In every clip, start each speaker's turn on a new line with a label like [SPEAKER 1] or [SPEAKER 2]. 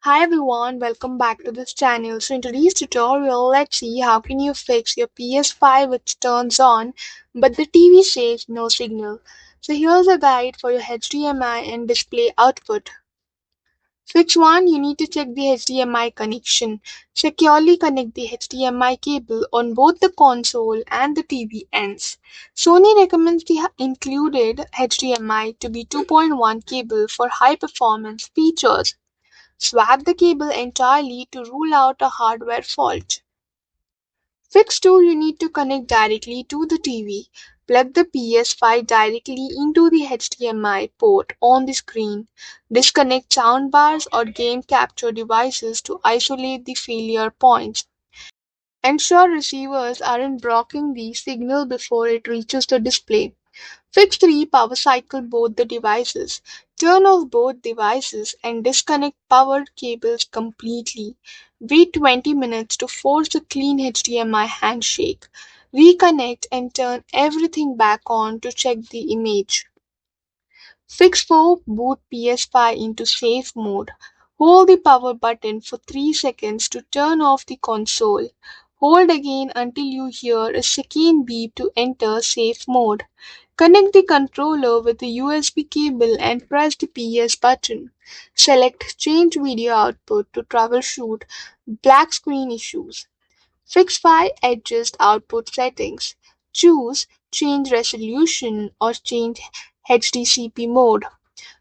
[SPEAKER 1] Hi everyone, welcome back to this channel. So in today's tutorial, let's see how can you fix your PS5 which turns on but the TV says no signal. So here's a guide for your HDMI and display output. Fix 1, you need to check the HDMI connection. Securely connect the HDMI cable on both the console and the TV ends. Sony recommends the included HDMI to be 2.1 cable for high performance features. Swap the cable entirely to rule out a hardware fault. Fix 2, you need to connect directly to the TV. Plug the PS5 directly into the HDMI port on the screen. Disconnect soundbars or game capture devices to isolate the failure points. Ensure receivers aren't blocking the signal before it reaches the display. Fix 3, power cycle both the devices. Turn off both devices and disconnect power cables completely. Wait 20 minutes to force a clean HDMI handshake. Reconnect and turn everything back on to check the image. Fix 4, boot PS5 into safe mode. Hold the power button for 3 seconds to turn off the console. Hold again until you hear a second beep to enter safe mode. Connect the controller with a USB cable and press the PS button. Select Change Video Output to troubleshoot black screen issues. Fix 5, adjust output settings. Choose Change Resolution or change HDCP mode.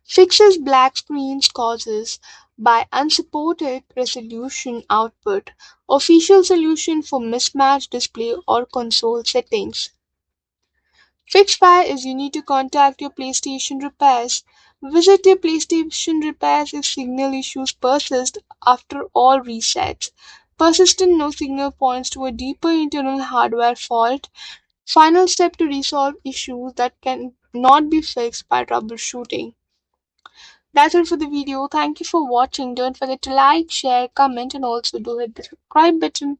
[SPEAKER 1] Fixes black screens causes by unsupported resolution output. Official solution for mismatched display or console settings. Fix 5 is you need to contact your PlayStation repairs. Visit your PlayStation repairs if signal issues persist after all resets. Persistent no signal points to a deeper internal hardware fault. Final step to resolve issues that can not be fixed by troubleshooting. That's it for the video. Thank you for watching. Don't forget to like, share, comment, and also do hit the subscribe button.